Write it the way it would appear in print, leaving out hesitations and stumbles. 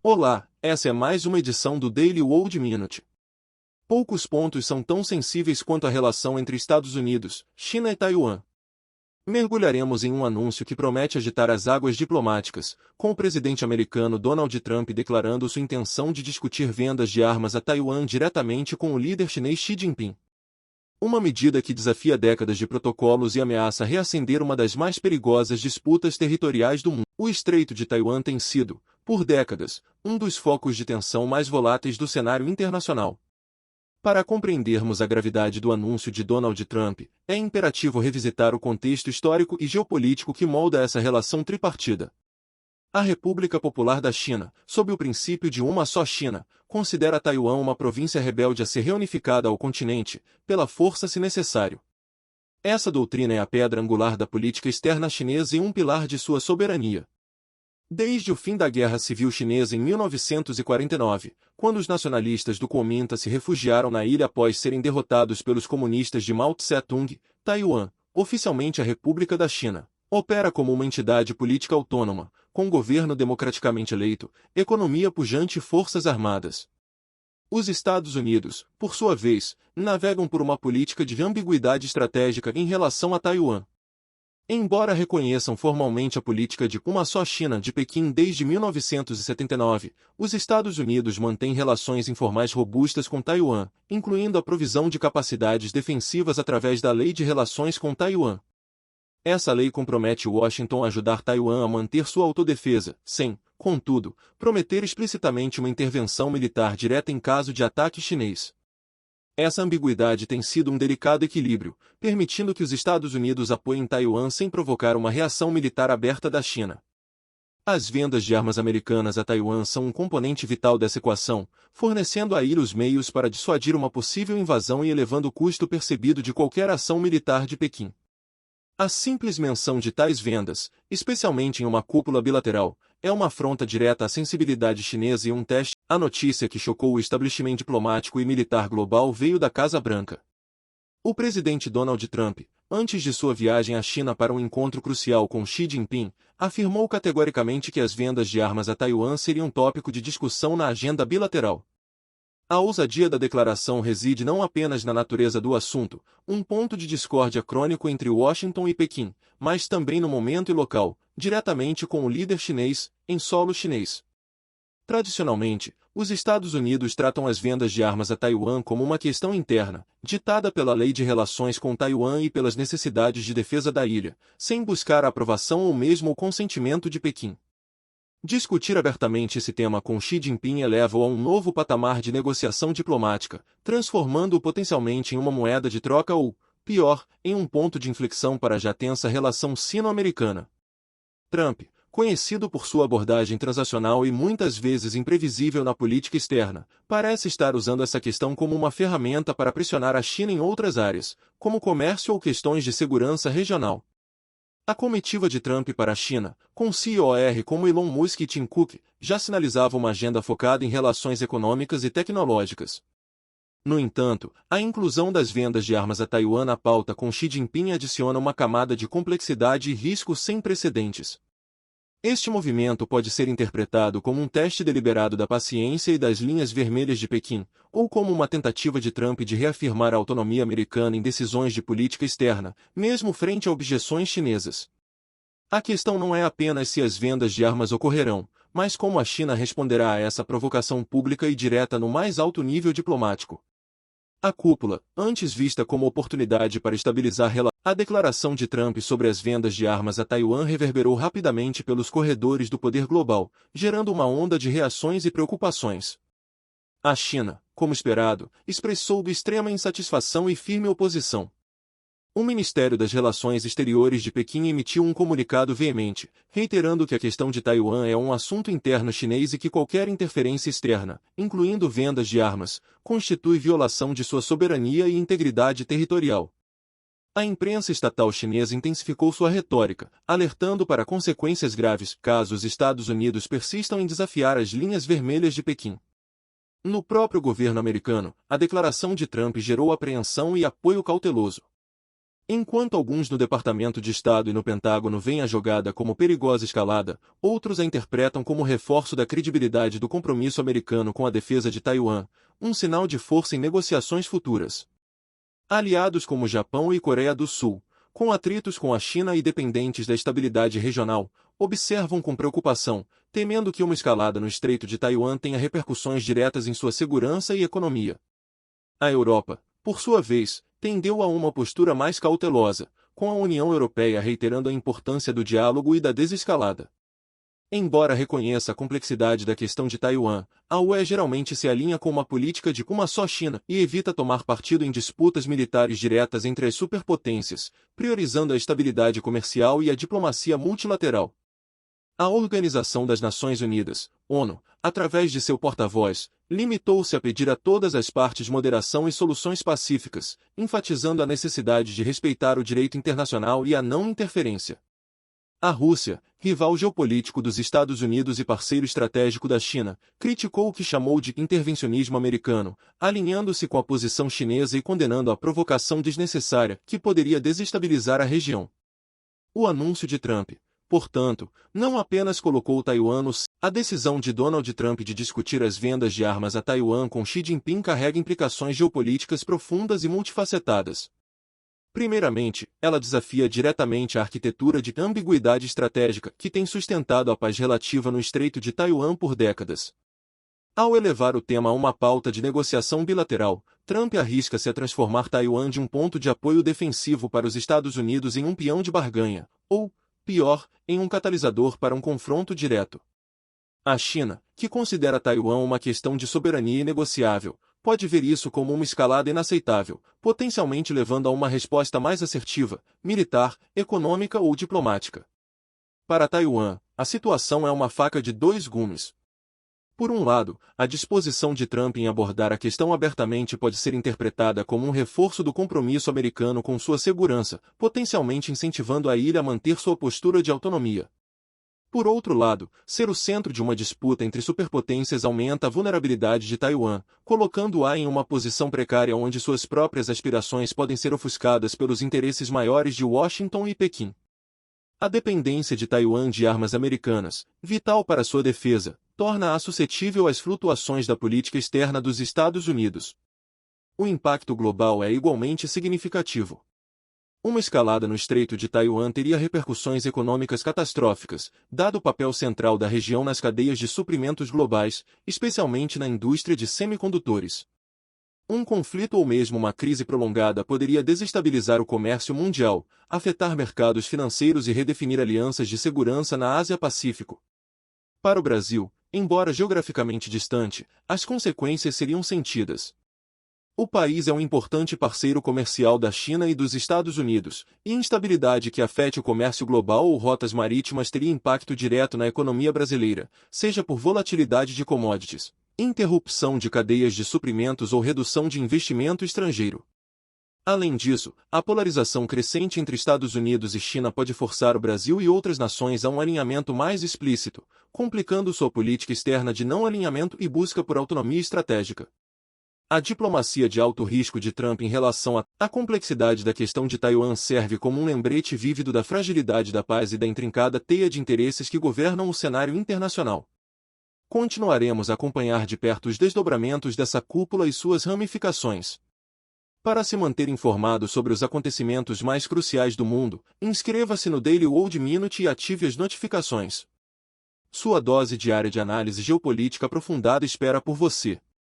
Olá, essa é mais uma edição do Daily World Minute. Poucos pontos são tão sensíveis quanto a relação entre Estados Unidos, China e Taiwan. Mergulharemos em um anúncio que promete agitar as águas diplomáticas, com o presidente americano Donald Trump declarando sua intenção de discutir vendas de armas a Taiwan diretamente com o líder chinês Xi Jinping. Uma medida que desafia décadas de protocolos e ameaça reacender uma das mais perigosas disputas territoriais do mundo. O Estreito de Taiwan tem sido, por décadas, um dos focos de tensão mais voláteis do cenário internacional. Para compreendermos a gravidade do anúncio de Donald Trump, é imperativo revisitar o contexto histórico e geopolítico que molda essa relação tripartida. A República Popular da China, sob o princípio de uma só China, considera Taiwan uma província rebelde a ser reunificada ao continente, pela força se necessário. Essa doutrina é a pedra angular da política externa chinesa e um pilar de sua soberania. Desde o fim da Guerra Civil Chinesa em 1949, quando os nacionalistas do Kuomintang se refugiaram na ilha após serem derrotados pelos comunistas de Mao Tse-tung, Taiwan, oficialmente a República da China, opera como uma entidade política autônoma, com governo democraticamente eleito, economia pujante e forças armadas. Os Estados Unidos, por sua vez, navegam por uma política de ambiguidade estratégica em relação a Taiwan. Embora reconheçam formalmente a política de uma só China de Pequim desde 1979, os Estados Unidos mantêm relações informais robustas com Taiwan, incluindo a provisão de capacidades defensivas através da Lei de Relações com Taiwan. Essa lei compromete Washington a ajudar Taiwan a manter sua autodefesa, sem, contudo, prometer explicitamente uma intervenção militar direta em caso de ataque chinês. Essa ambiguidade tem sido um delicado equilíbrio, permitindo que os Estados Unidos apoiem Taiwan sem provocar uma reação militar aberta da China. As vendas de armas americanas a Taiwan são um componente vital dessa equação, fornecendo a ilha os meios para dissuadir uma possível invasão e elevando o custo percebido de qualquer ação militar de Pequim. A simples menção de tais vendas, especialmente em uma cúpula bilateral, é uma afronta direta à sensibilidade chinesa e um teste. A notícia que chocou o estabelecimento diplomático e militar global veio da Casa Branca. O presidente Donald Trump, antes de sua viagem à China para um encontro crucial com Xi Jinping, afirmou categoricamente que as vendas de armas a Taiwan seriam tópico de discussão na agenda bilateral. A ousadia da declaração reside não apenas na natureza do assunto, um ponto de discórdia crônico entre Washington e Pequim, mas também no momento e local, diretamente com o líder chinês, em solo chinês. Tradicionalmente, os Estados Unidos tratam as vendas de armas a Taiwan como uma questão interna, ditada pela Lei de Relações com Taiwan e pelas necessidades de defesa da ilha, sem buscar a aprovação ou mesmo o consentimento de Pequim. Discutir abertamente esse tema com Xi Jinping eleva-o a um novo patamar de negociação diplomática, transformando-o potencialmente em uma moeda de troca ou, pior, em um ponto de inflexão para a já tensa relação sino-americana. Trump, conhecido por sua abordagem transacional e muitas vezes imprevisível na política externa, parece estar usando essa questão como uma ferramenta para pressionar a China em outras áreas, como comércio ou questões de segurança regional. A comitiva de Trump para a China, com CEOs como Elon Musk e Tim Cook, já sinalizava uma agenda focada em relações econômicas e tecnológicas. No entanto, a inclusão das vendas de armas a Taiwan na pauta com Xi Jinping adiciona uma camada de complexidade e risco sem precedentes. Este movimento pode ser interpretado como um teste deliberado da paciência e das linhas vermelhas de Pequim, ou como uma tentativa de Trump de reafirmar a autonomia americana em decisões de política externa, mesmo frente a objeções chinesas. A questão não é apenas se as vendas de armas ocorrerão, mas como a China responderá a essa provocação pública e direta no mais alto nível diplomático. A cúpula, antes vista como oportunidade para estabilizar relações, a declaração de Trump sobre as vendas de armas a Taiwan reverberou rapidamente pelos corredores do poder global, gerando uma onda de reações e preocupações. A China, como esperado, expressou extrema insatisfação e firme oposição. O Ministério das Relações Exteriores de Pequim emitiu um comunicado veemente, reiterando que a questão de Taiwan é um assunto interno chinês e que qualquer interferência externa, incluindo vendas de armas, constitui violação de sua soberania e integridade territorial. A imprensa estatal chinesa intensificou sua retórica, alertando para consequências graves caso os Estados Unidos persistam em desafiar as linhas vermelhas de Pequim. No próprio governo americano, a declaração de Trump gerou apreensão e apoio cauteloso. Enquanto alguns no Departamento de Estado e no Pentágono veem a jogada como perigosa escalada, outros a interpretam como reforço da credibilidade do compromisso americano com a defesa de Taiwan, um sinal de força em negociações futuras. Aliados como Japão e Coreia do Sul, com atritos com a China e dependentes da estabilidade regional, observam com preocupação, temendo que uma escalada no Estreito de Taiwan tenha repercussões diretas em sua segurança e economia. A Europa, por sua vez, tendeu a uma postura mais cautelosa, com a União Europeia reiterando a importância do diálogo e da desescalada. Embora reconheça a complexidade da questão de Taiwan, a UE geralmente se alinha com uma política de uma só China e evita tomar partido em disputas militares diretas entre as superpotências, priorizando a estabilidade comercial e a diplomacia multilateral. A Organização das Nações Unidas, ONU, através de seu porta-voz, limitou-se a pedir a todas as partes moderação e soluções pacíficas, enfatizando a necessidade de respeitar o direito internacional e a não interferência. A Rússia, rival geopolítico dos Estados Unidos e parceiro estratégico da China, criticou o que chamou de intervencionismo americano, alinhando-se com a posição chinesa e condenando a provocação desnecessária que poderia desestabilizar a região. O anúncio de Trump, portanto, não apenas colocou Taiwan no centro. A decisão de Donald Trump de discutir as vendas de armas a Taiwan com Xi Jinping carrega implicações geopolíticas profundas e multifacetadas. Primeiramente, ela desafia diretamente a arquitetura de ambiguidade estratégica que tem sustentado a paz relativa no Estreito de Taiwan por décadas. Ao elevar o tema a uma pauta de negociação bilateral, Trump arrisca-se a transformar Taiwan de um ponto de apoio defensivo para os Estados Unidos em um peão de barganha, ou, pior, em um catalisador para um confronto direto. A China, que considera Taiwan uma questão de soberania inegociável, pode ver isso como uma escalada inaceitável, potencialmente levando a uma resposta mais assertiva, militar, econômica ou diplomática. Para Taiwan, a situação é uma faca de dois gumes. Por um lado, a disposição de Trump em abordar a questão abertamente pode ser interpretada como um reforço do compromisso americano com sua segurança, potencialmente incentivando a ilha a manter sua postura de autonomia. Por outro lado, ser o centro de uma disputa entre superpotências aumenta a vulnerabilidade de Taiwan, colocando-a em uma posição precária onde suas próprias aspirações podem ser ofuscadas pelos interesses maiores de Washington e Pequim. A dependência de Taiwan de armas americanas, vital para sua defesa, torna-a suscetível às flutuações da política externa dos Estados Unidos. O impacto global é igualmente significativo. Uma escalada no Estreito de Taiwan teria repercussões econômicas catastróficas, dado o papel central da região nas cadeias de suprimentos globais, especialmente na indústria de semicondutores. Um conflito ou mesmo uma crise prolongada poderia desestabilizar o comércio mundial, afetar mercados financeiros e redefinir alianças de segurança na Ásia-Pacífico. Para o Brasil, embora geograficamente distante, as consequências seriam sentidas. O país é um importante parceiro comercial da China e dos Estados Unidos, e instabilidade que afete o comércio global ou rotas marítimas teria impacto direto na economia brasileira, seja por volatilidade de commodities, interrupção de cadeias de suprimentos ou redução de investimento estrangeiro. Além disso, a polarização crescente entre Estados Unidos e China pode forçar o Brasil e outras nações a um alinhamento mais explícito, complicando sua política externa de não alinhamento e busca por autonomia estratégica. A diplomacia de alto risco de Trump em relação à complexidade da questão de Taiwan serve como um lembrete vívido da fragilidade da paz e da intrincada teia de interesses que governam o cenário internacional. Continuaremos a acompanhar de perto os desdobramentos dessa cúpula e suas ramificações. Para se manter informado sobre os acontecimentos mais cruciais do mundo, inscreva-se no Daily World Minute e ative as notificações. Sua dose diária de análise geopolítica aprofundada espera por você.